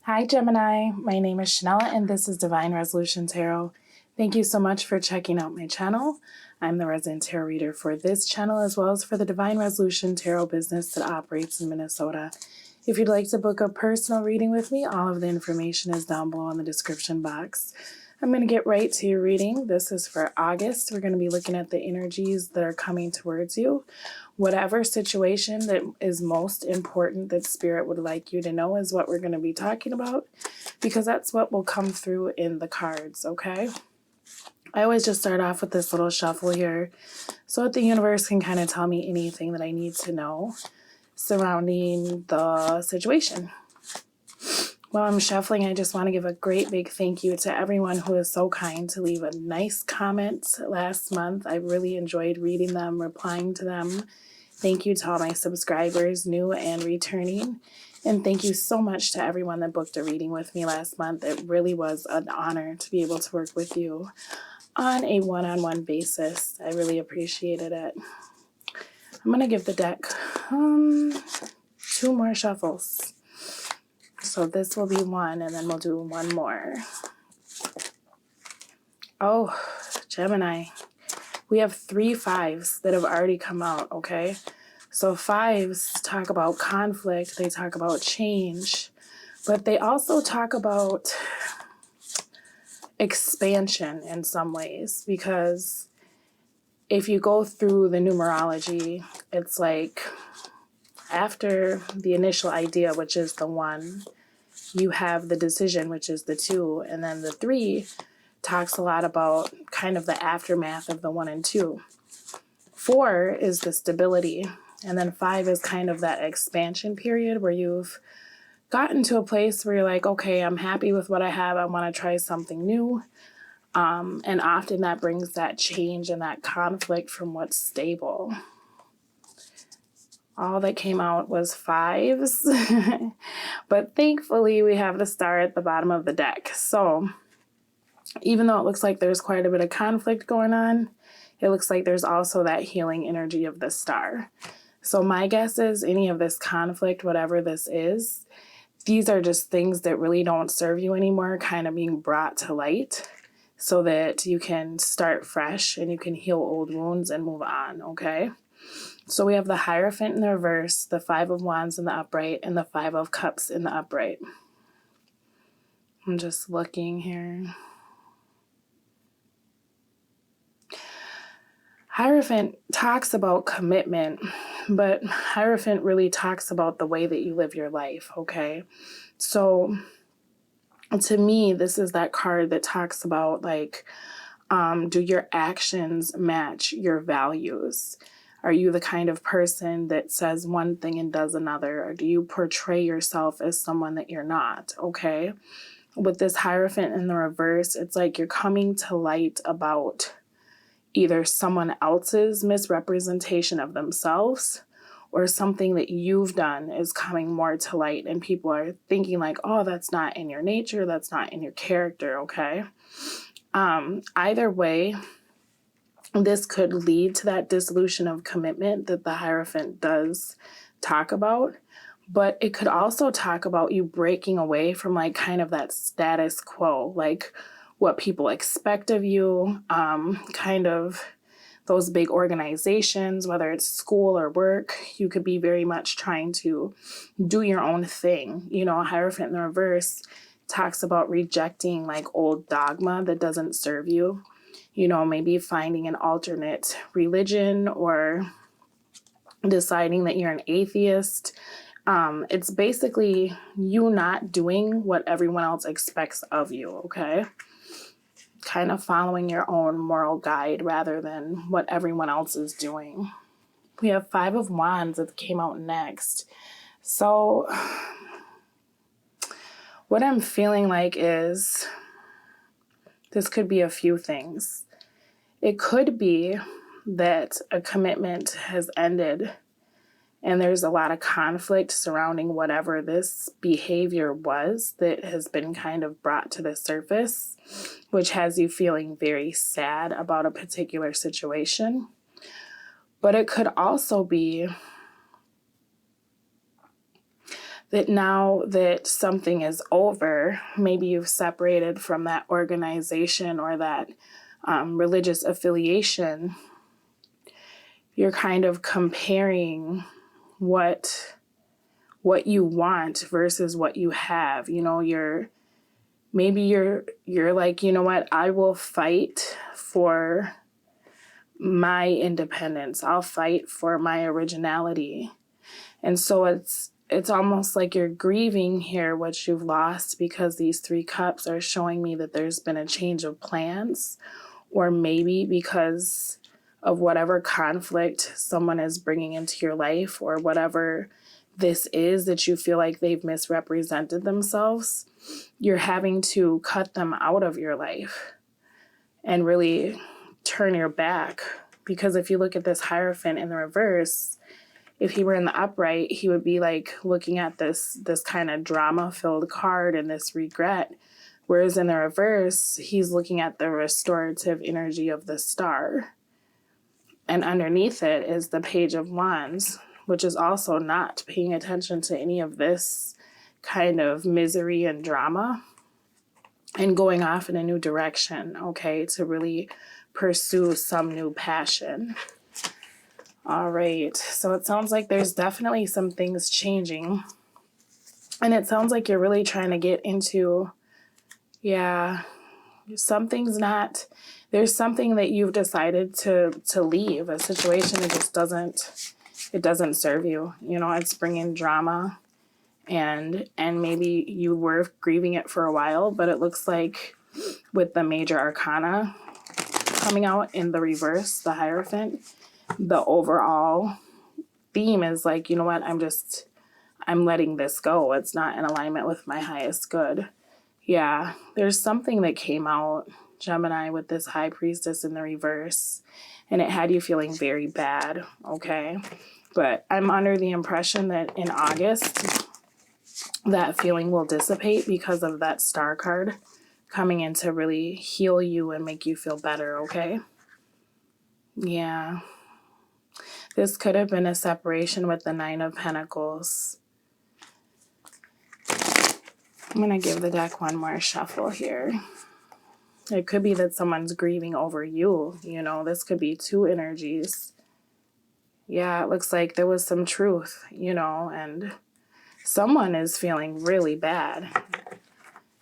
Hi Gemini, my name is Shanel and this is Divine Resolution Tarot. Thank you so much for checking out my channel. I'm the resident tarot reader for this channel as well as for the Divine Resolution Tarot business that operates in Minnesota. If you'd like to book a personal reading with me, all of the information is down below in the description box. I'm going to get right to your reading. This is for August. We're going to be looking at the energies that are coming towards you. Whatever situation that is most important that Spirit would like you to know is what we're going to be talking about, because that's what will come through in the cards, okay? I always just start off with this little shuffle here so that the universe can kind of tell me anything that I need to know surrounding the situation. While I'm shuffling, I just want to give a great big thank you to everyone who is so kind to leave a nice comment last month. I really enjoyed reading them, replying to them. Thank you to all my subscribers, new and returning. And thank you so much to everyone that booked a reading with me last month. It really was an honor to be able to work with you on a one-on-one basis. I really appreciated it. I'm going to give the deck 2 more shuffles. So this will be one, and then we'll do one more. Oh, Gemini. We have 3 5s that have already come out, okay? So 5s talk about conflict, they talk about change, but they also talk about expansion in some ways, because if you go through the numerology, it's like after the initial idea, which is the 1, you have the decision, which is the 2, and then the 3 talks a lot about kind of the aftermath of the 1 and 2. 4 is the stability, and then 5 is kind of that expansion period where you've gotten to a place where you're like, okay, I'm happy with what I have. I want to try something new. And often that brings that change and that conflict from what's stable. All that came out was 5s, but thankfully we have the star at the bottom of the deck. So even though it looks like there's quite a bit of conflict going on, it looks like there's also that healing energy of the star. So my guess is any of this conflict, whatever this is, these are just things that really don't serve you anymore, kind of being brought to light so that you can start fresh and you can heal old wounds and move on, okay? So we have the Hierophant in the reverse, the 5 of Wands in the upright, and the 5 of Cups in the upright. I'm just looking here. Hierophant talks about commitment, but Hierophant really talks about the way that you live your life, okay? So to me, this is that card that talks about, like, do your actions match your values? Are you the kind of person that says one thing and does another? Or do you portray yourself as someone that you're not, okay? With this Hierophant in the reverse, it's like you're coming to light about either someone else's misrepresentation of themselves or something that you've done is coming more to light, and people are thinking like, oh, that's not in your nature, that's not in your character, okay? Either way, this could lead to that dissolution of commitment that the Hierophant does talk about, but it could also talk about you breaking away from like kind of that status quo, like what people expect of you, kind of those big organizations, whether it's school or work. You could be very much trying to do your own thing. You know, Hierophant in the reverse talks about rejecting like old dogma that doesn't serve you. You know, maybe finding an alternate religion or deciding that you're an atheist. It's basically you not doing what everyone else expects of you, okay? Kind of following your own moral guide rather than what everyone else is doing. We have 5 of Wands that came out next. So what I'm feeling like is this could be a few things. It could be that a commitment has ended and there's a lot of conflict surrounding whatever this behavior was that has been kind of brought to the surface, which has you feeling very sad about a particular situation. But it could also be that now that something is over, maybe you've separated from that organization or that religious affiliation, you're kind of comparing what you want versus what you have. You know, you're like, you know what, I will fight for my independence. I'll fight for my originality. And so it's almost like you're grieving here what you've lost, because these 3 cups are showing me that there's been a change of plans, or maybe because of whatever conflict someone is bringing into your life, or whatever this is that you feel like they've misrepresented themselves, you're having to cut them out of your life and really turn your back. Because if you look at this Hierophant in the reverse, if he were in the upright, he would be like looking at this kind of drama-filled card and this regret. Whereas in the reverse, he's looking at the restorative energy of the star. And underneath it is the Page of Wands, which is also not paying attention to any of this kind of misery and drama and going off in a new direction, okay, to really pursue some new passion. All right, so it sounds like there's definitely some things changing. And it sounds like you're really trying to get into, something's not, there's something that you've decided to leave, a situation that just doesn't serve you. You know, it's bringing drama, and maybe you were grieving it for a while, but it looks like with the Major Arcana coming out in the reverse, the Hierophant, the overall theme is like, you know what, I'm letting this go. It's not in alignment with my highest good. Yeah, there's something that came out, Gemini, with this High Priestess in the reverse, and it had you feeling very bad, okay? But I'm under the impression that in August, that feeling will dissipate because of that Star card coming in to really heal you and make you feel better, okay? Yeah. This could have been a separation with the 9 of Pentacles. I'm going to give the deck one more shuffle here. It could be that someone's grieving over you. You know, this could be 2 energies. Yeah, it looks like there was some truth, you know, and someone is feeling really bad.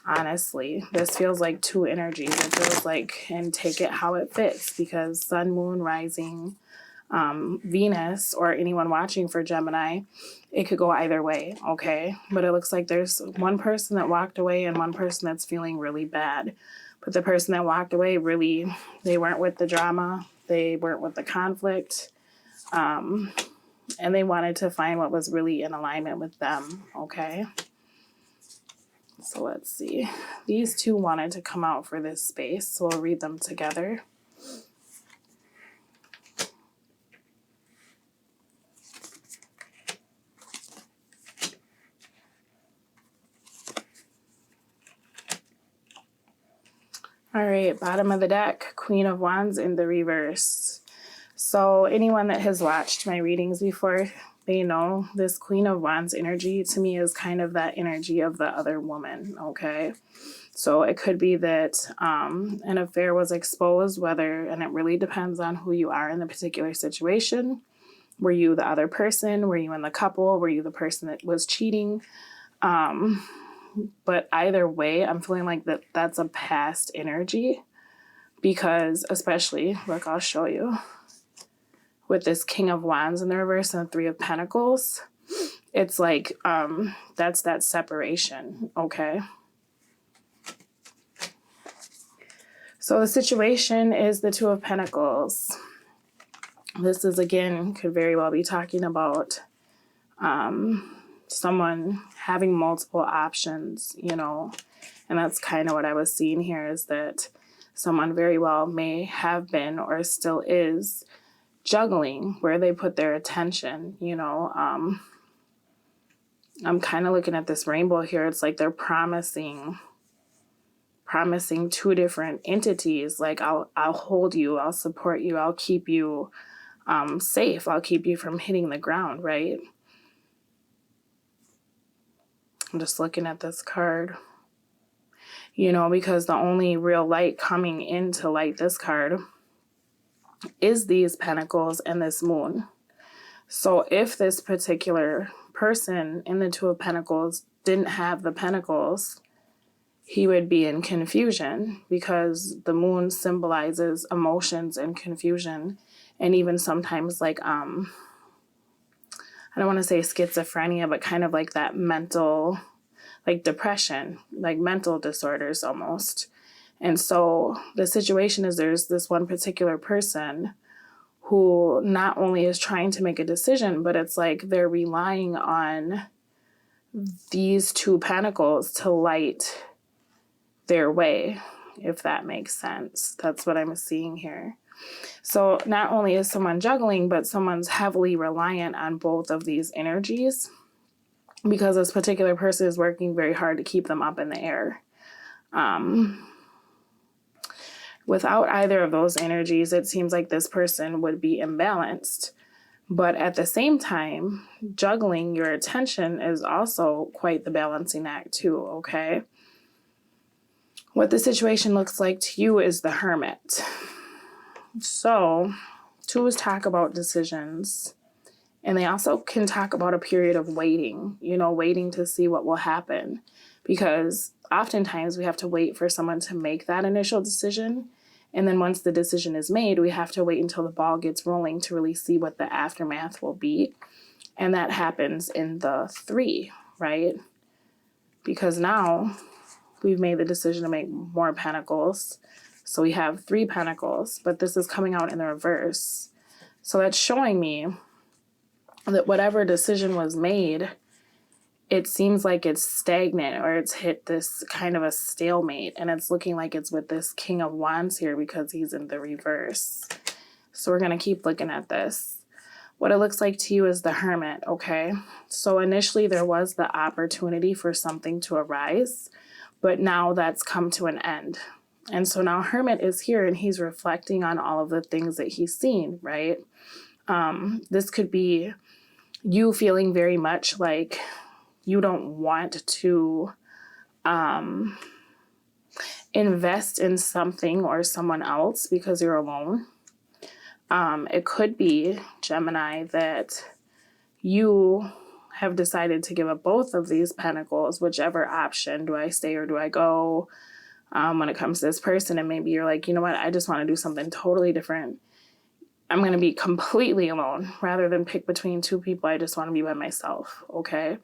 Honestly, this feels like 2 energies. It feels like, and take it how it fits, because Sun, Moon, Rising, Venus, or anyone watching for Gemini, it could go either way, okay? But it looks like there's one person that walked away and one person that's feeling really bad. But the person that walked away, really, they weren't with the drama. They weren't with the conflict. And they wanted to find what was really in alignment with them, okay? So let's see. These 2 wanted to come out for this space, so we'll read them together. All right, bottom of the deck, Queen of Wands in the reverse. So anyone that has watched my readings before, they know this Queen of Wands energy to me is kind of that energy of the other woman, okay? So it could be that an affair was exposed, and it really depends on who you are in the particular situation. Were you the other person? Were you in the couple? Were you the person that was cheating? But either way, I'm feeling like that's a past energy, because especially, look, I'll show you, with this King of Wands in the reverse and the 3 of Pentacles, it's like that's that separation, okay? So the situation is the 2 of Pentacles. This is, again, could very well be talking about someone having multiple options, you know, and that's kind of what I was seeing here, is that someone very well may have been or still is juggling where they put their attention, you know. I'm kind of looking at this rainbow here. It's like they're promising 2 different entities, like I'll hold you, I'll support you, I'll keep you safe, I'll keep you from hitting the ground, right? I'm just looking at this card, you know, because the only real light coming in to light this card is these pentacles and this moon. So if this particular person in the Two of Pentacles didn't have the pentacles, he would be in confusion, because the moon symbolizes emotions and confusion, and even sometimes like I don't want to say schizophrenia, but kind of like that mental, like depression, like mental disorders almost. And so the situation is, there's this one particular person who not only is trying to make a decision, but it's like they're relying on these two pentacles to light their way, if that makes sense. That's what I'm seeing here. So not only is someone juggling, but someone's heavily reliant on both of these energies, because this particular person is working very hard to keep them up in the air. Without either of those energies, it seems like this person would be imbalanced. But at the same time, juggling your attention is also quite the balancing act too, okay? What the situation looks like to you is the Hermit. So, twos talk about decisions, and they also can talk about a period of waiting, you know, waiting to see what will happen. Because oftentimes we have to wait for someone to make that initial decision. And then once the decision is made, we have to wait until the ball gets rolling to really see what the aftermath will be. And that happens in the 3, right? Because now we've made the decision to make more pentacles. So we have 3 pentacles, but this is coming out in the reverse. So that's showing me that whatever decision was made, it seems like it's stagnant, or it's hit this kind of a stalemate, and it's looking like it's with this King of Wands here because he's in the reverse. So we're going to keep looking at this. What it looks like to you is the Hermit, okay? So initially there was the opportunity for something to arise, but now that's come to an end. And so now Hermit is here, and he's reflecting on all of the things that he's seen, right? This could be you feeling very much like you don't want to invest in something or someone else because you're alone. It could be, Gemini, that you have decided to give up both of these pentacles, whichever option. Do I stay or do I go? When it comes to this person, and maybe you're like, you know what, I just want to do something totally different. I'm going to be completely alone. Rather than pick between 2 people, I just want to be by myself, okay?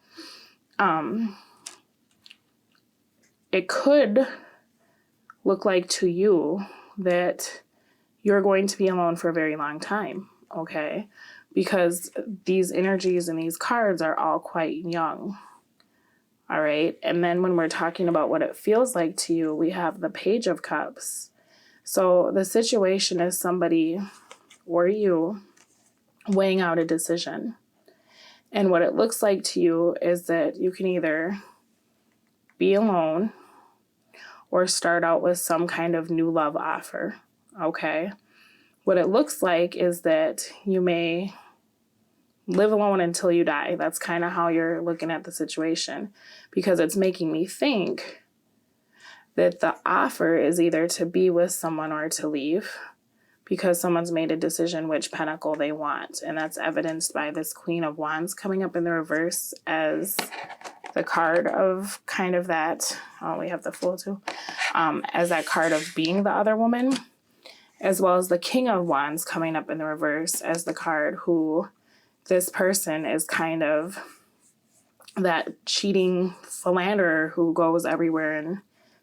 It could look like to you that you're going to be alone for a very long time, okay? Because these energies and these cards are all quite young, all right? And then when we're talking about what it feels like to you, we have the Page of Cups. So the situation is somebody or you weighing out a decision. And what it looks like to you is that you can either be alone or start out with some kind of new love offer, okay? What it looks like is that you may live alone until you die. That's kind of how you're looking at the situation, because it's making me think that the offer is either to be with someone or to leave, because someone's made a decision which pentacle they want. And that's evidenced by this Queen of Wands coming up in the reverse as the card of kind of that, oh, we have the Fool too, as that card of being the other woman, as well as the King of Wands coming up in the reverse as the card who this person is kind of that cheating philanderer who goes everywhere and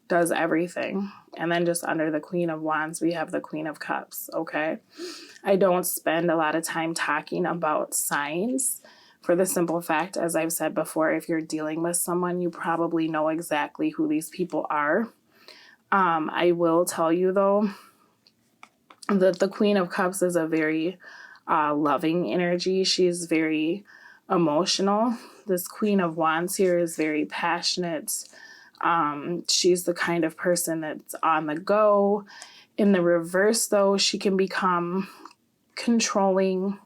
does everything. And then just under the Queen of Wands, we have the Queen of Cups, okay? I don't spend a lot of time talking about signs for the simple fact, as I've said before, if you're dealing with someone, you probably know exactly who these people are. I will tell you, though, that the Queen of Cups is a very loving energy. She's very emotional. This Queen of Wands here is very passionate. She's the kind of person that's on the go. In the reverse, though, she can become controlling,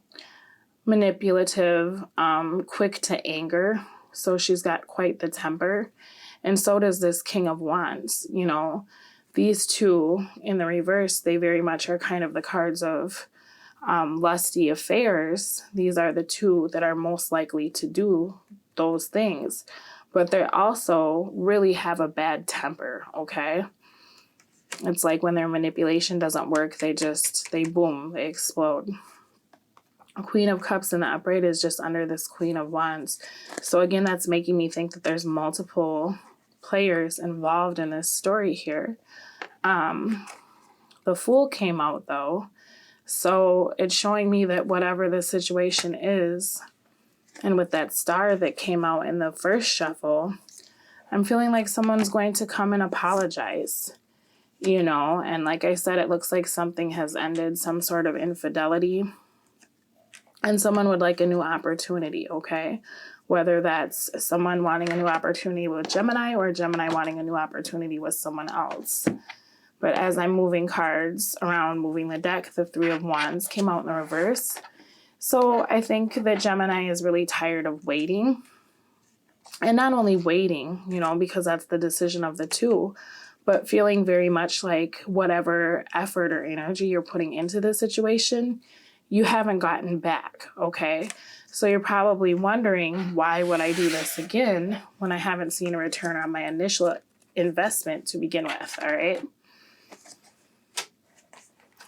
manipulative, quick to anger. So she's got quite the temper. And so does this King of Wands. You know, these two in the reverse, they very much are kind of the cards of lusty affairs. These are the two that are most likely to do those things. But they also really have a bad temper, okay? It's like when their manipulation doesn't work, they boom, they explode. Queen of Cups in the upright is just under this Queen of Wands. So again, that's making me think that there's multiple players involved in this story here. The Fool came out though. So it's showing me that whatever the situation is, and with that Star that came out in the first shuffle, I'm feeling like someone's going to come and apologize, you know? And like I said, it looks like something has ended, some sort of infidelity. And someone would like a new opportunity, okay? Whether that's someone wanting a new opportunity with Gemini or Gemini wanting a new opportunity with someone else. But as I'm moving cards around, moving the deck, the Three of Wands came out in the reverse. So I think that Gemini is really tired of waiting. And not only waiting, you know, because that's the decision of the two, but feeling very much like whatever effort or energy you're putting into the situation, you haven't gotten back, okay? So you're probably wondering, why would I do this again when I haven't seen a return on my initial investment to begin with, all right?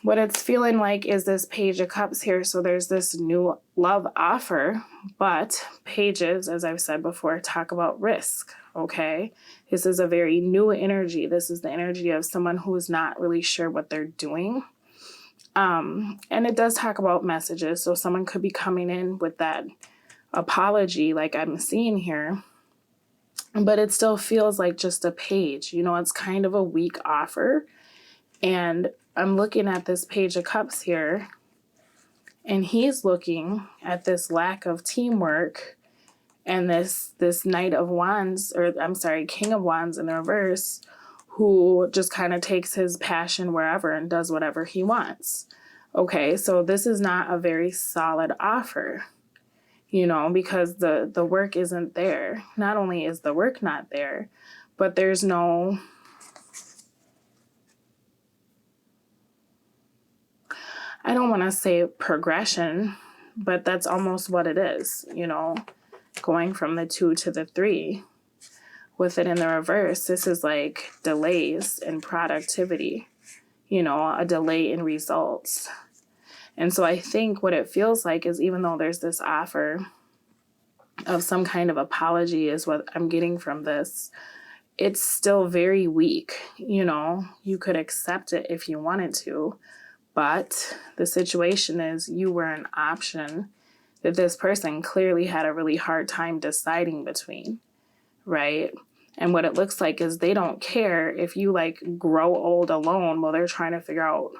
What it's feeling like is this Page of Cups here. So there's this new love offer, but pages, as I've said before, talk about risk, okay? This is a very new energy. This is the energy of someone who is not really sure what they're doing. And it does talk about messages. So someone could be coming in with that apology like I'm seeing here, but it still feels like just a page. You know, it's kind of a weak offer. And I'm looking at this Page of Cups here, and he's looking at this lack of teamwork and this Knight of Wands, or I'm sorry, King of Wands in the reverse, who just kind of takes his passion wherever and does whatever he wants. Okay, so this is not a very solid offer, you know, because the work isn't there. Not only is the work not there, but there's no... I don't want to say progression, but that's almost what it is, you know, going from the 2 to the 3. With it in the reverse, this is like delays in productivity, you know, a delay in results. And so I think what it feels like is, even though there's this offer of some kind of apology is what I'm getting from this, it's still very weak. You know, you could accept it if you wanted to, but the situation is you were an option that this person clearly had a really hard time deciding between, right? And what it looks like is they don't care if you like grow old alone while they're trying to figure out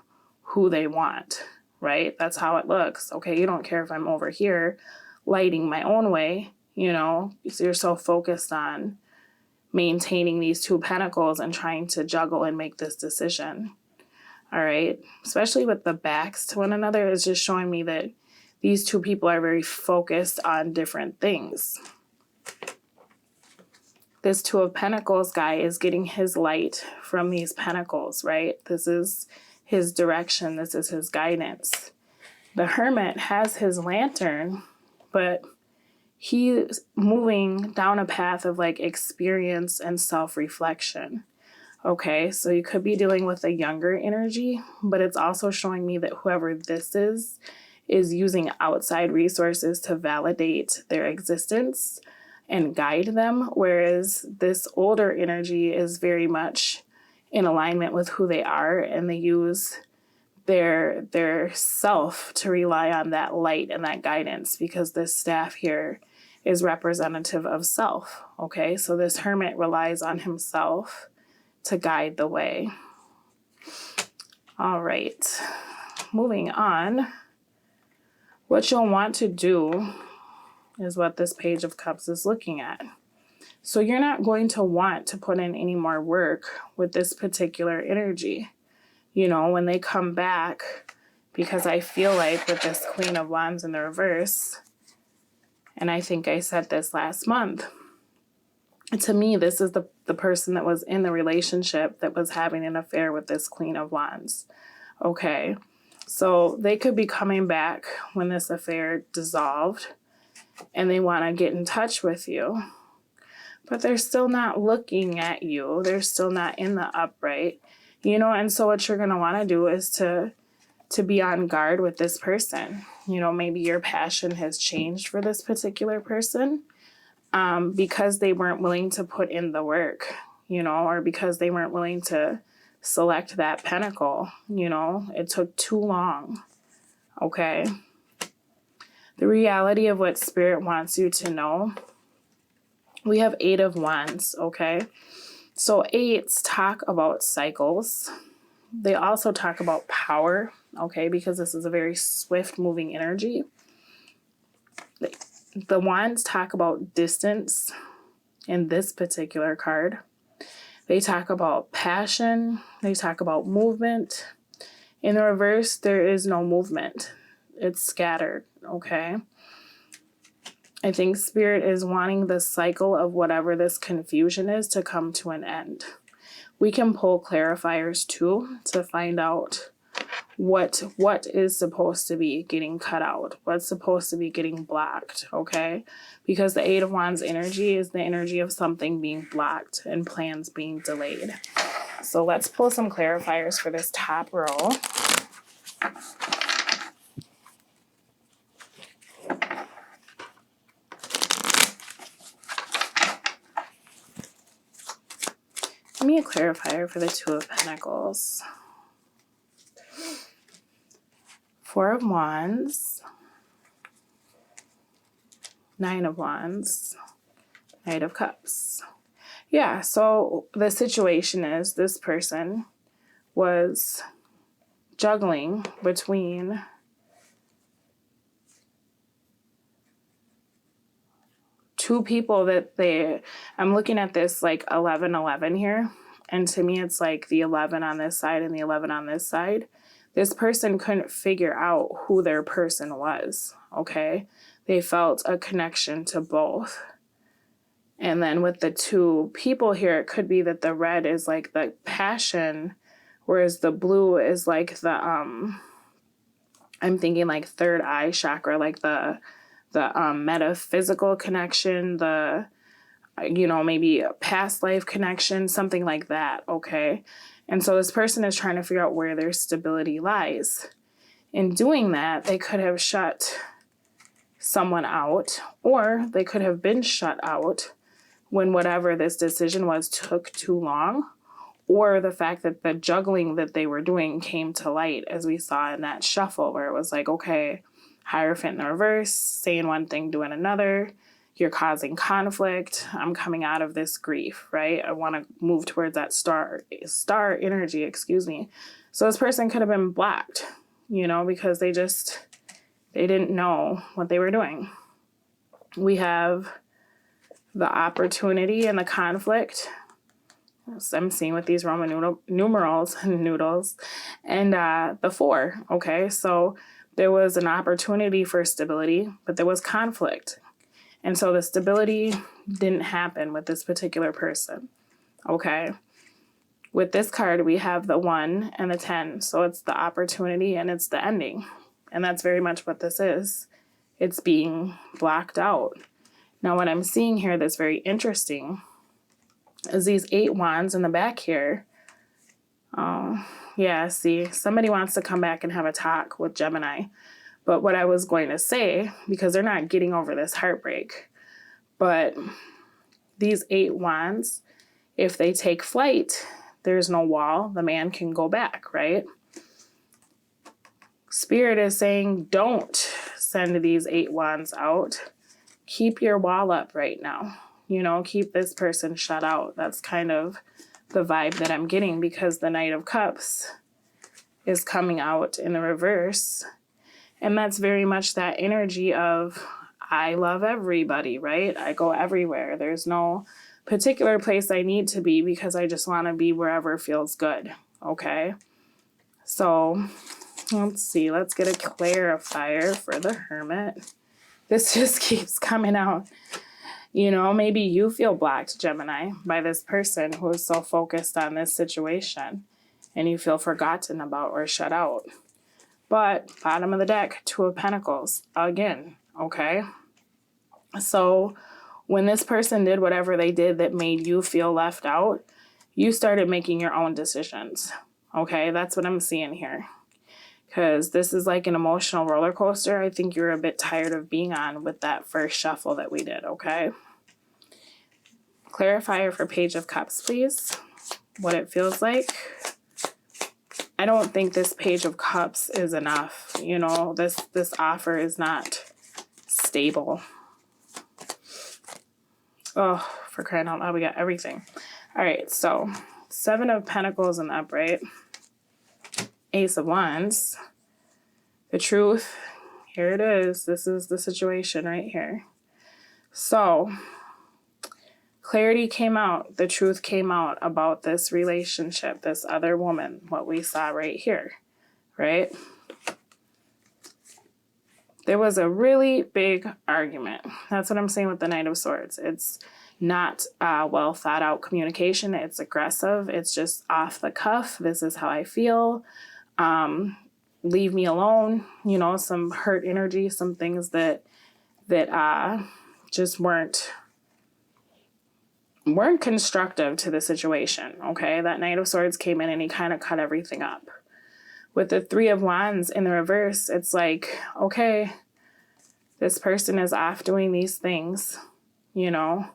who they want, right? That's how it looks. Okay, you don't care if I'm over here lighting my own way, you know, so you're so focused on maintaining these 2 pentacles and trying to juggle and make this decision. All right, especially with the backs to one another, is just showing me that these 2 people are very focused on different things. This 2 of Pentacles guy is getting his light from these pentacles, right? This is his direction. This is his guidance. The Hermit has his lantern, but he's moving down a path of like experience and self-reflection. Okay, so you could be dealing with a younger energy, but it's also showing me that whoever this is using outside resources to validate their existence and guide them, whereas this older energy is very much in alignment with who they are, and they use their self to rely on that light and that guidance, because this staff here is representative of self. Okay, so this Hermit relies on himself to guide the way. All right, moving on. What you'll want to do is what this Page of Cups is looking at. So you're not going to want to put in any more work with this particular energy. You know, when they come back, because I feel like with this Queen of Wands in the reverse, and I think I said this last month, to me, this is the person that was in the relationship that was having an affair with this Queen of Wands. Okay. So they could be coming back when this affair dissolved and they want to get in touch with you, but they're still not looking at you. They're still not in the upright, you know? And so what you're going to want to do is to be on guard with this person. You know, maybe your passion has changed for this particular person because they weren't willing to put in the work, you know, or because they weren't willing to select that pentacle, you know. It took too long, okay? The reality of what Spirit wants you to know, we have 8 of Wands, okay? So 8s talk about cycles. They also talk about power, okay, because this is a very swift moving energy. The Wands talk about distance in this particular card. They talk about passion. They talk about movement. In the reverse, there is no movement. It's scattered, okay? I think Spirit is wanting the cycle of whatever this confusion is to come to an end. We can pull clarifiers too to find out what is supposed to be getting cut out, what's supposed to be getting blocked, okay? Because the 8 of Wands energy is the energy of something being blocked and plans being delayed. So let's pull some clarifiers for this top row. Give me a clarifier for the 2 of Pentacles. 4 of Wands. 9 of Wands. Knight of Cups. Yeah, so the situation is this person was juggling between two people that I'm looking at this like 11-11 here. And to me, it's like the 11 on this side and the 11 on this side. This person couldn't figure out who their person was, okay? They felt a connection to both. And then with the 2 people here, it could be that the red is like the passion, whereas the blue is like the, I'm thinking like third eye chakra, like the metaphysical connection, the, you know, maybe a past life connection, something like that, okay? And so this person is trying to figure out where their stability lies. In doing that, they could have shut someone out, or they could have been shut out when whatever this decision was took too long, or the fact that the juggling that they were doing came to light, as we saw in that shuffle, where it was like, okay, Hierophant in the reverse, saying one thing, doing another. You're causing conflict. I'm coming out of this grief, right? I want to move towards that star energy, excuse me. So this person could have been blocked, you know, because they didn't know what they were doing. We have the opportunity and the conflict. I'm seeing with these Roman numerals and noodles, and the 4, okay? So there was an opportunity for stability, but there was conflict. And so the stability didn't happen with this particular person, okay? With this card, we have the 1 and the 10. So it's the opportunity and it's the ending. And that's very much what this is. It's being blocked out. Now, what I'm seeing here that's very interesting is these 8 wands in the back here. Yeah, see, somebody wants to come back and have a talk with Gemini. But what I was going to say, because they're not getting over this heartbreak, but these 8 wands, if they take flight, there's no wall. The man can go back, right? Spirit is saying, don't send these 8 wands out. Keep your wall up right now. You know, keep this person shut out. That's kind of the vibe that I'm getting, because the Knight of Cups is coming out in the reverse. And that's very much that energy of, I love everybody, right? I go everywhere. There's no particular place I need to be because I just want to be wherever feels good, okay? So let's see. Let's get a clarifier for the Hermit. This just keeps coming out. You know, maybe you feel blocked, Gemini, by this person who is so focused on this situation and you feel forgotten about or shut out. But bottom of the deck, Two of Pentacles again, okay? So when this person did whatever they did that made you feel left out, you started making your own decisions, okay? That's what I'm seeing here. Because this is like an emotional roller coaster. I think you're a bit tired of being on with that first shuffle that we did, okay? Clarifier for Page of Cups, please. What it feels like. I don't think this Page of Cups is enough. You know, this offer is not stable. Oh, for crying out loud, we got everything. All right, so Seven of Pentacles in the upright. Ace of Wands. The Truth. Here it is. This is the situation right here. So clarity came out. The truth came out about this relationship, this other woman, what we saw right here, right? There was a really big argument. That's what I'm saying with the Knight of Swords. It's not well thought out communication. It's aggressive. It's just off the cuff. This is how I feel. Leave me alone. You know, some hurt energy, some things that just weren't constructive to the situation, okay? That Knight of Swords came in and he kind of cut everything up. With the Three of Wands in the reverse, it's like, okay, this person is off doing these things, you know?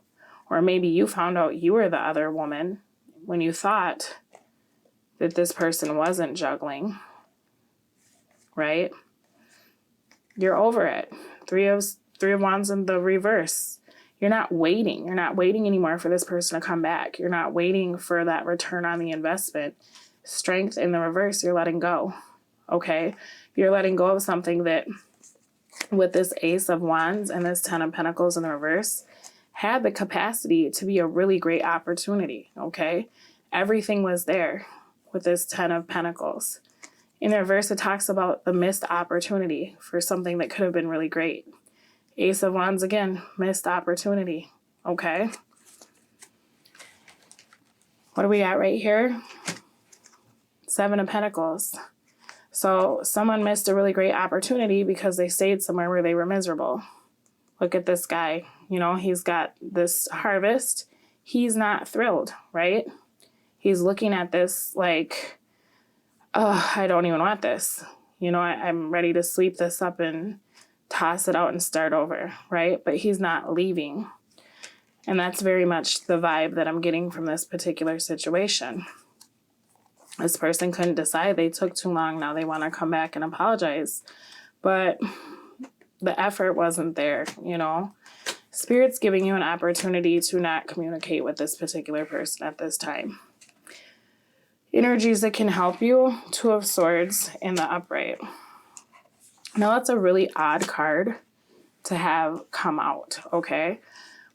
Or maybe you found out you were the other woman when you thought that this person wasn't juggling, right? You're over it. Three of Wands in the reverse. You're not waiting. You're not waiting anymore for this person to come back. You're not waiting for that return on the investment. Strength in the reverse, you're letting go, okay? You're letting go of something that, with this Ace of Wands and this Ten of Pentacles in the reverse, had the capacity to be a really great opportunity, okay? Everything was there with this Ten of Pentacles. In the reverse, it talks about the missed opportunity for something that could have been really great. Ace of Wands again, missed opportunity, okay? What do we got right here? Seven of Pentacles. So someone missed a really great opportunity because they stayed somewhere where they were miserable. Look at this guy. You know, he's got this harvest. He's not thrilled, right? He's looking at this like, oh, I don't even want this. You know, I'm ready to sweep this up and toss it out and start over, right? But he's not leaving. And that's very much the vibe that I'm getting from this particular situation. This person couldn't decide. They took too long. Now they want to come back and apologize. But the effort wasn't there, you know. Spirit's giving you an opportunity to not communicate with this particular person at this time. Energies that can help you. Two of Swords in the upright. Now that's a really odd card to have come out, okay?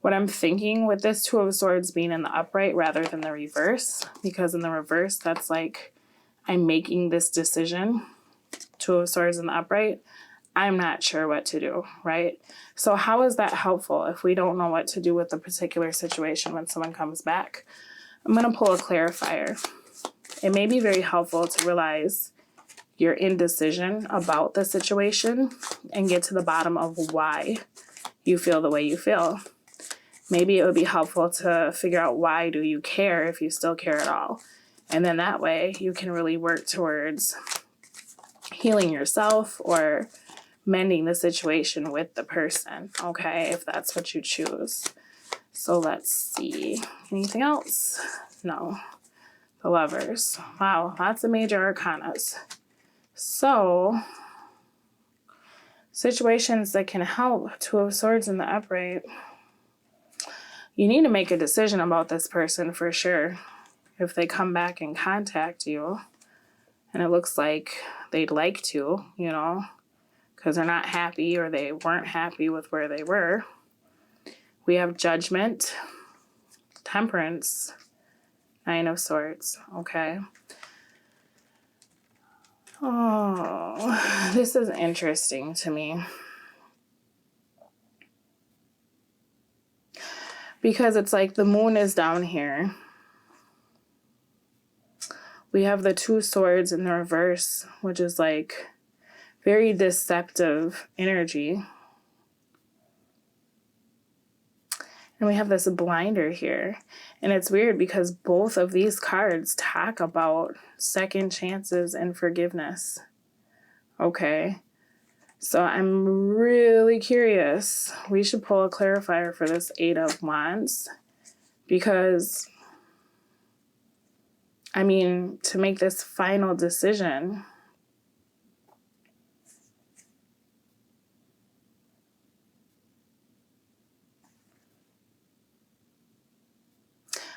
What I'm thinking with this Two of Swords being in the upright rather than the reverse, because in the reverse, that's like I'm making this decision. Two of Swords in the upright. I'm not sure what to do, right? So how is that helpful if we don't know what to do with the particular situation when someone comes back? I'm going to pull a clarifier. It may be very helpful to realize your indecision about the situation and get to the bottom of why you feel the way you feel. Maybe it would be helpful to figure out why do you care if you still care at all. And then that way you can really work towards healing yourself or mending the situation with the person, okay, if that's what you choose. So let's see. Anything else? No. The Lovers. Wow, lots of major arcanas. So, situations that can help. Two of Swords in the upright. You need to make a decision about this person for sure. If they come back and contact you, and it looks like they'd like to, you know, because they're not happy or they weren't happy with where they were. We have Judgment, Temperance, Nine of Swords, okay? Oh, this is interesting to me. Because it's like the moon is down here. We have the 2 swords in the reverse, which is like very deceptive energy. And we have this blinder here. And it's weird because both of these cards talk about second chances and forgiveness. Okay. So I'm really curious. We should pull a clarifier for this 8 of Wands. Because, I mean, to make this final decision,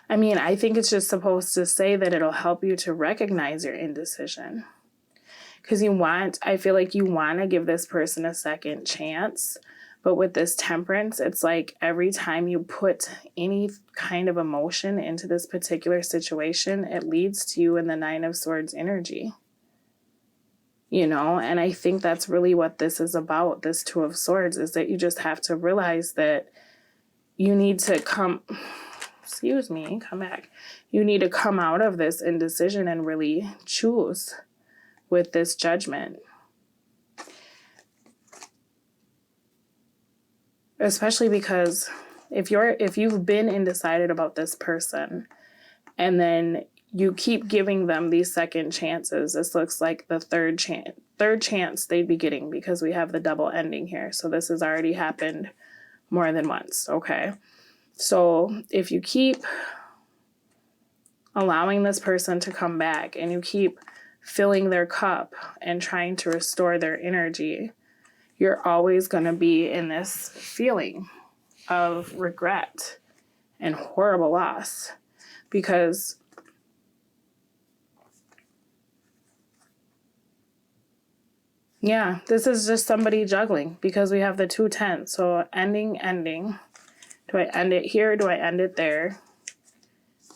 I mean, I think it's just supposed to say that it'll help you to recognize your indecision. Because I feel like you want to give this person a second chance. But with this Temperance, it's like every time you put any kind of emotion into this particular situation, it leads to you in the 9 of Swords energy. You know, and I think that's really what this is about, this 2 of Swords, is that you just have to realize that you need to come back. You need to come out of this indecision and really choose with this Judgment. Especially because if you've been undecided about this person and then you keep giving them these second chances, this looks like the third chance they'd be getting, because we have the double ending here. So this has already happened more than once, okay? So if you keep allowing this person to come back and you keep filling their cup and trying to restore their energy, you're always going to be in this feeling of regret and horrible loss. Because yeah, this is just somebody juggling, because we have the 2 10s. So ending. Do I end it here? Do I end it there?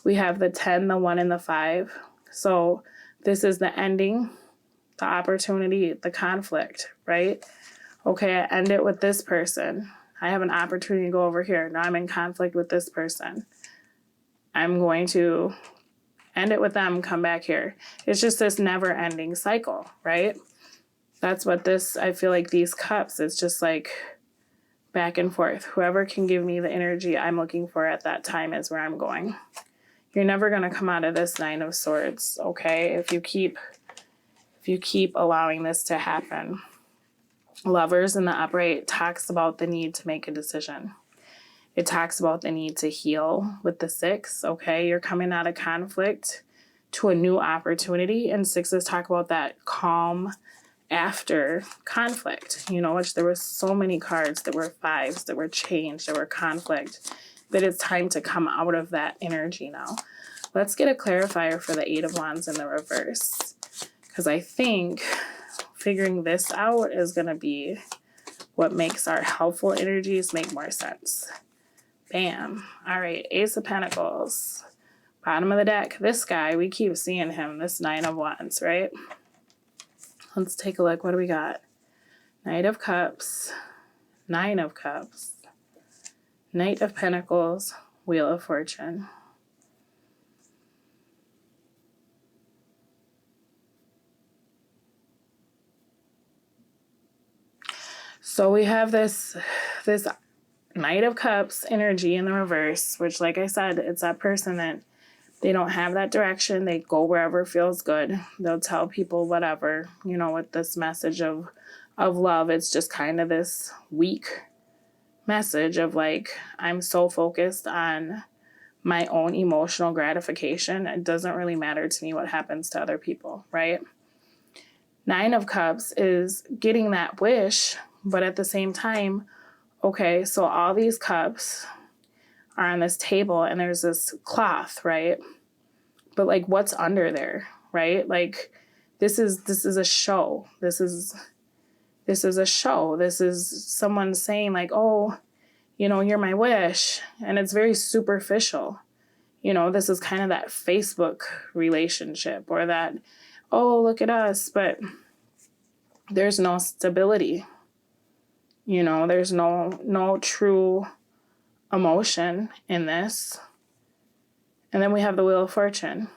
We have the 10, the 1, and the 5. So this is the ending, the opportunity, the conflict, right? Okay, I end it with this person. I have an opportunity to go over here. Now I'm in conflict with this person. I'm going to end it with them, come back here. It's just this never-ending cycle, right? That's what this, I feel like these cups, it's just like back and forth. Whoever can give me the energy I'm looking for at that time is where I'm going. You're never going to come out of this 9 of Swords, okay? If you keep allowing this to happen. Lovers in the upright talks about the need to make a decision. It talks about the need to heal with the 6, okay? You're coming out of conflict to a new opportunity, and 6s talk about that calm after conflict, you know, which there were so many cards that were 5s, that were change, that were conflict, that it's time to come out of that energy now. Let's get a clarifier for the 8 of Wands in the reverse, because I think figuring this out is going to be what makes our helpful energies make more sense. Bam. All right, Ace of Pentacles. Bottom of the deck, this guy, we keep seeing him, this 9 of Wands, right? Let's take a look. What do we got? Knight of Cups, 9 of Cups, Knight of Pentacles, Wheel of Fortune. So we have this Knight of Cups energy in the reverse, which, like I said, it's that person that they don't have that direction. They go wherever feels good. They'll tell people whatever, you know, with this message of love. It's just kind of this weak message of like, I'm so focused on my own emotional gratification. It doesn't really matter to me what happens to other people, right? 9 of Cups is getting that wish, but at the same time, okay, so all these cups are on this table and there's this cloth, right? But like, what's under there, right? Like, this is a show. This is a show. This is someone saying like, oh, you know, you're my wish. And it's very superficial. You know, this is kind of that Facebook relationship, or that, oh, look at us, but there's no stability. You know, there's no true emotion in this. And then we have the Wheel of Fortune.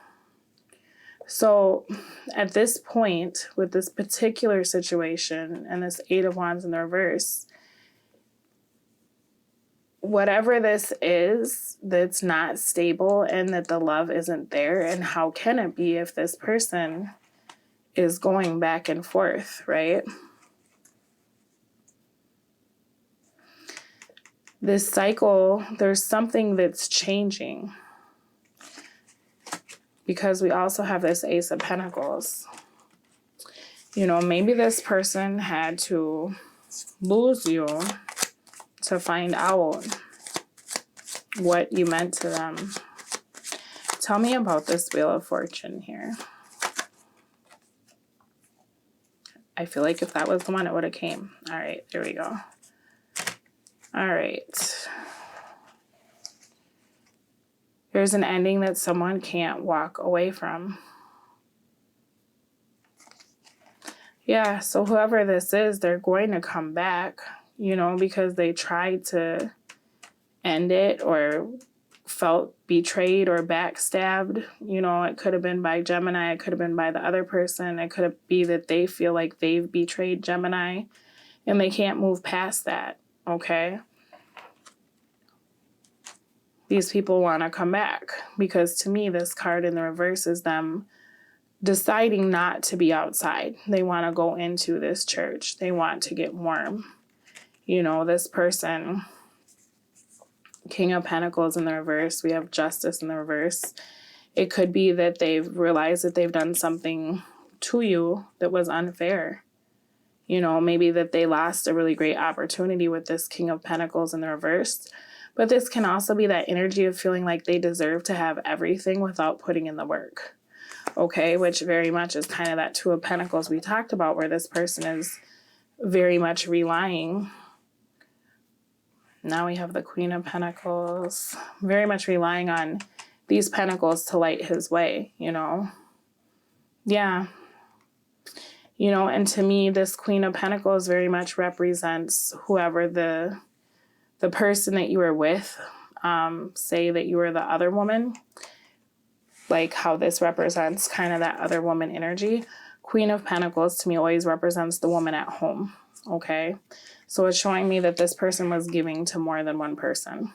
So at this point, with this particular situation and this Eight of Wands in the reverse, whatever this is that's not stable and that the love isn't there, and how can it be if this person is going back and forth, right? This cycle, there's something that's changing. Because we also have this Ace of Pentacles. You know, maybe this person had to lose you to find out what you meant to them. Tell me about this Wheel of Fortune here. I feel like if that was the one, it would have came. All right, there we go. All right. There's an ending that someone can't walk away from. Yeah, so whoever this is, they're going to come back, you know, because they tried to end it or felt betrayed or backstabbed. You know, it could have been by Gemini. It could have been by the other person. It could be that they feel like they've betrayed Gemini and they can't move past that, okay? These people want to come back because to me, this card in the reverse is them deciding not to be outside. They want to go into this church. They want to get warm. You know, this person, King of Pentacles in the reverse, we have Justice in the reverse. It could be that they've realized that they've done something to you that was unfair. You know, maybe that they lost a really great opportunity with this King of Pentacles in the reverse. But this can also be that energy of feeling like they deserve to have everything without putting in the work. Okay, which very much is kind of that Two of Pentacles we talked about, where this person is very much relying. Now we have the Queen of Pentacles, very much relying on these pentacles to light his way, you know. Yeah. You know, and to me, this Queen of Pentacles very much represents whoever the person that you were with, say that you were the other woman, like how this represents kind of that other woman energy. Queen of Pentacles to me always represents the woman at home, okay? So it's showing me that this person was giving to more than one person.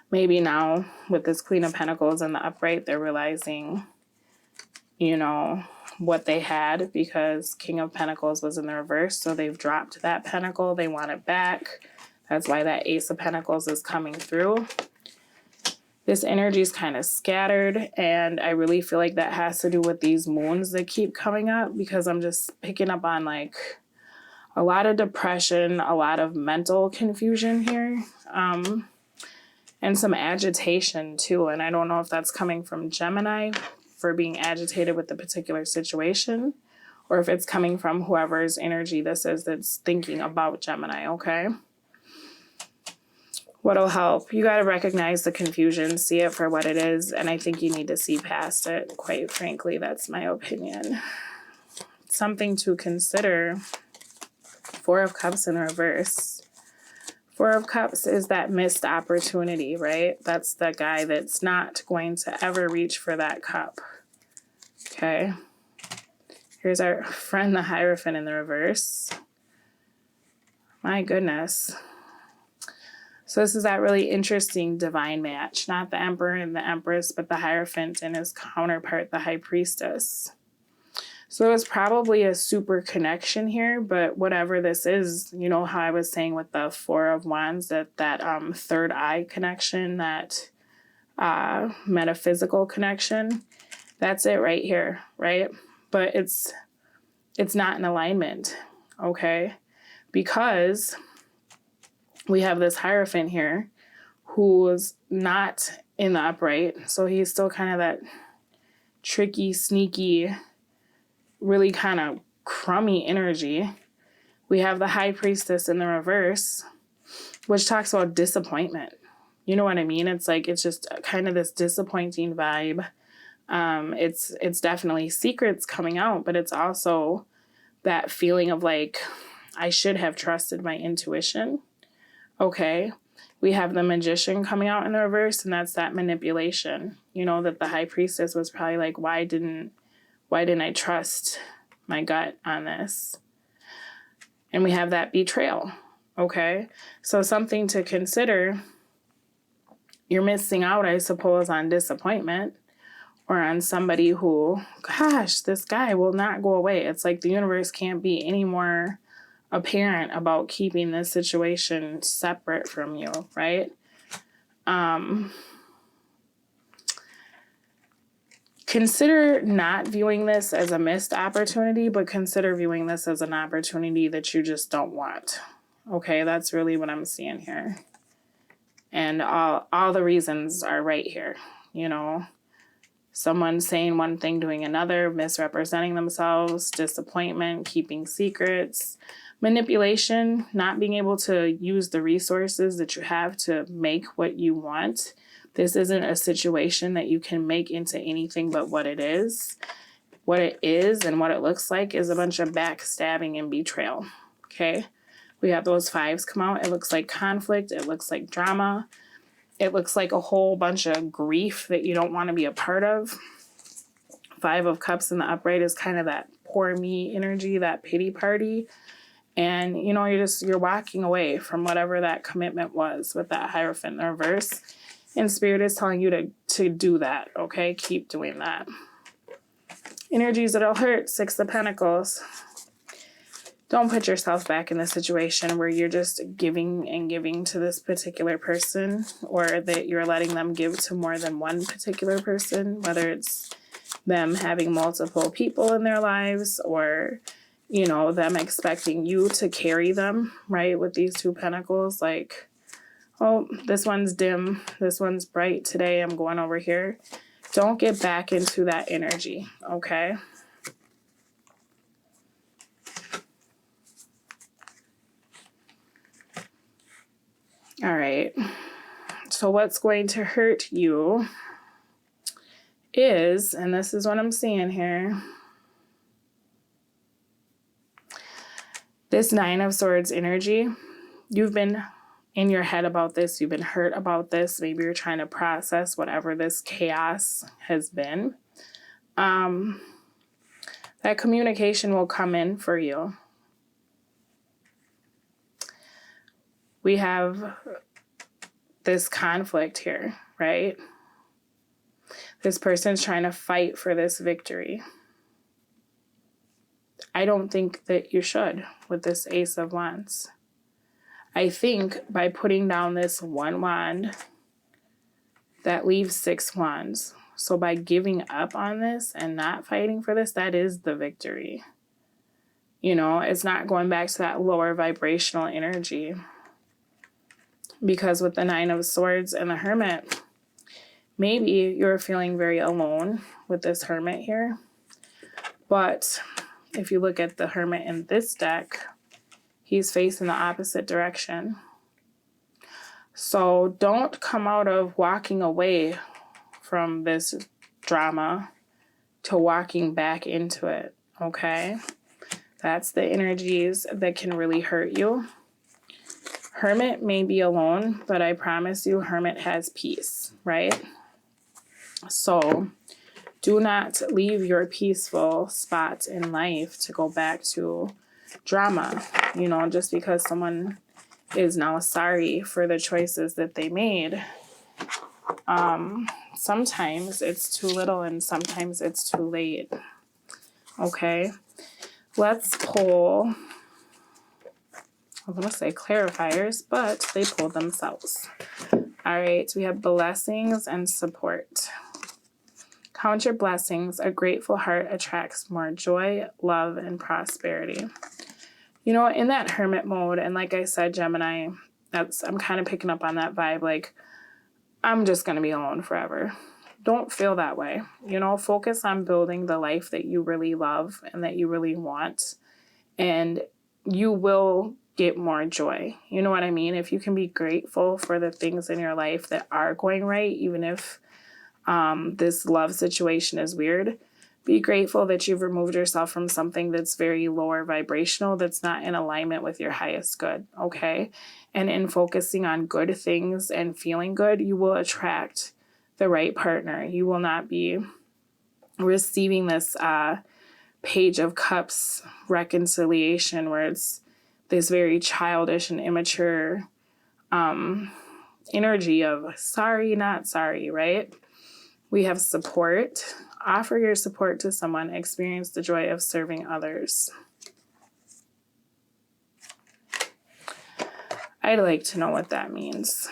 Maybe now with this Queen of Pentacles in the upright, they're realizing, you know, what they had because King of Pentacles was in the reverse. So they've dropped that pentacle. They want it back. That's why that Ace of Pentacles is coming through. This energy is kind of scattered, and I really feel like that has to do with these moons that keep coming up, because I'm just picking up on like a lot of depression, a lot of mental confusion here, and some agitation too. And I don't know if that's coming from Gemini for being agitated with the particular situation, or if it's coming from whoever's energy this is that's thinking about Gemini, okay? What'll help? You got to recognize the confusion, see it for what it is, and I think you need to see past it, quite frankly. That's my opinion. Something to consider. Four of Cups in reverse. Four of Cups is that missed opportunity, right? That's the guy that's not going to ever reach for that cup. Okay. Here's our friend, the Hierophant in the reverse. My goodness. So this is that really interesting divine match. Not the Emperor and the Empress, but the Hierophant and his counterpart, the High Priestess. So it was probably a super connection here, but whatever this is, you know how I was saying with the Four of Wands, that third eye connection, that metaphysical connection, that's it right here, right? But it's not in alignment, okay? Because we have this Hierophant here who's not in the upright. So he's still kind of that tricky, sneaky, really kind of crummy energy. We have the High Priestess in the reverse, which talks about disappointment. You know what I mean? It's like, it's just kind of this disappointing vibe. It's definitely secrets coming out, but it's also that feeling of like, I should have trusted my intuition. Okay. We have the Magician coming out in the reverse, and that's that manipulation. You know, that the High Priestess was probably like, why didn't I trust my gut on this? And we have that betrayal. Okay, so something to consider. You're missing out, I suppose, on disappointment, or on somebody who, gosh, this guy will not go away. It's like the universe can't be any more apparent about keeping this situation separate from you, right? Consider not viewing this as a missed opportunity, but consider viewing this as an opportunity that you just don't want. Okay, that's really what I'm seeing here. And all the reasons are right here, you know. Someone saying one thing, doing another, misrepresenting themselves, disappointment, keeping secrets, manipulation, not being able to use the resources that you have to make what you want. This isn't a situation that you can make into anything but what it is. What it is and what it looks like is a bunch of backstabbing and betrayal, okay? We have those fives come out. It looks like conflict. It looks like drama. It looks like a whole bunch of grief that you don't want to be a part of. Five of Cups in the upright is kind of that poor me energy, that pity party. And, you know, you're walking away from whatever that commitment was with that Hierophant in the reverse. And Spirit is telling you to do that, okay? Keep doing that. Energies that'll hurt, Six of Pentacles. Don't put yourself back in the situation where you're just giving and giving to this particular person, or that you're letting them give to more than one particular person, whether it's them having multiple people in their lives, or, you know, them expecting you to carry them, right? With these Two Pentacles, like, oh, this one's dim, this one's bright today, I'm going over here. Don't get back into that energy, okay? All right, so what's going to hurt you is, and this is what I'm seeing here, this Nine of Swords energy. You've been in your head about this. You've been hurt about this. Maybe you're trying to process whatever this chaos has been. That communication will come in for you. We have this conflict here, right? This person's trying to fight for this victory. I don't think that you should with this Ace of Wands. I think by putting down this one wand, that leaves 6 wands. So by giving up on this and not fighting for this, that is the victory. You know, it's not going back to that lower vibrational energy. Because with the Nine of Swords and the Hermit, maybe you're feeling very alone with this Hermit here. But if you look at the Hermit in this deck, he's facing the opposite direction. So don't come out of walking away from this drama to walking back into it, okay? That's the energies that can really hurt you. Hermit may be alone, but I promise you, Hermit has peace, right? So do not leave your peaceful spot in life to go back to drama, you know, just because someone is now sorry for the choices that they made. Sometimes it's too little and sometimes it's too late. Okay, let's pull, I was going to say clarifiers, but they pulled themselves. All right, we have blessings and support. Count your blessings. A grateful heart attracts more joy, love, and prosperity. You know, in that hermit mode, and like I said, Gemini, I'm kind of picking up on that vibe, like, I'm just going to be alone forever. Don't feel that way. You know, focus on building the life that you really love and that you really want, and you will get more joy. You know what I mean? If you can be grateful for the things in your life that are going right, even if this love situation is weird, Be grateful that you've removed yourself from something that's very lower vibrational, that's not in alignment with your highest good, okay? And in focusing on good things and feeling good, you will attract the right partner. You will not be receiving this Page of Cups reconciliation where it's this very childish and immature energy of sorry, not sorry, right? We have support. Offer your support to someone. Experience the joy of serving others. I'd like to know what that means.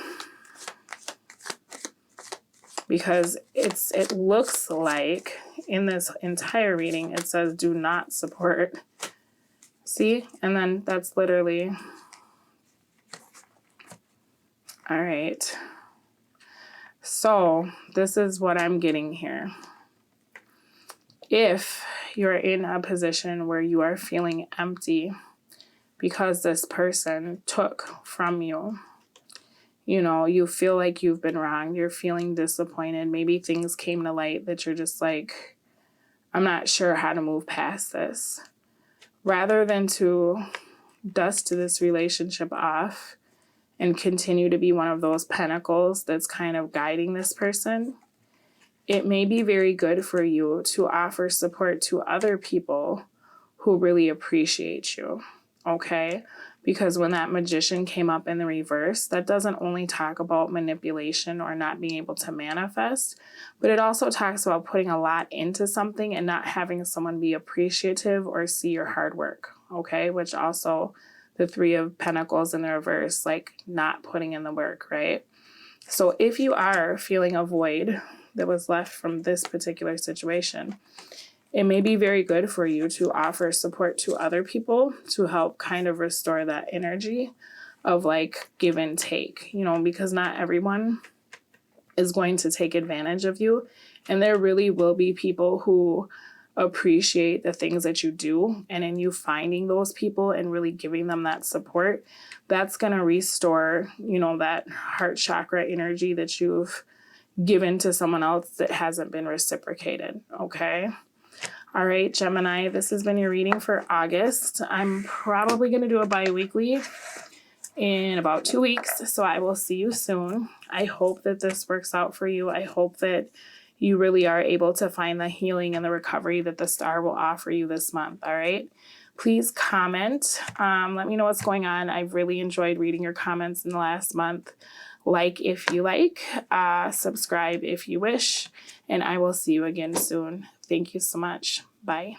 Because it looks like in this entire reading, it says do not support. See? And then that's literally... All right. So this is what I'm getting here. If you're in a position where you are feeling empty because this person took from you, you know, you feel like you've been wronged, you're feeling disappointed, maybe things came to light that you're just like, I'm not sure how to move past this. Rather than to dust this relationship off and continue to be one of those pentacles that's kind of guiding this person, it may be very good for you to offer support to other people who really appreciate you, okay? Because when that Magician came up in the reverse, that doesn't only talk about manipulation or not being able to manifest, but it also talks about putting a lot into something and not having someone be appreciative or see your hard work, okay? Which also the Three of Pentacles in the reverse, like not putting in the work, right? So if you are feeling a void that was left from this particular situation, it may be very good for you to offer support to other people to help kind of restore that energy of like give and take, you know, because not everyone is going to take advantage of you. And there really will be people who appreciate the things that you do. And in you finding those people and really giving them that support, that's going to restore, you know, that heart chakra energy that you've given to someone else that hasn't been reciprocated, okay? All right, Gemini, this has been your reading for August. I'm probably going to do a bi-weekly in about 2 weeks, so I will see you soon. I hope that this works out for you. I hope that you really are able to find the healing and the recovery that the star will offer you this month, all right? Please comment. Let me know what's going on. I've really enjoyed reading your comments in the last month. Like if you like, subscribe if you wish, and I will see you again soon. Thank you so much. Bye.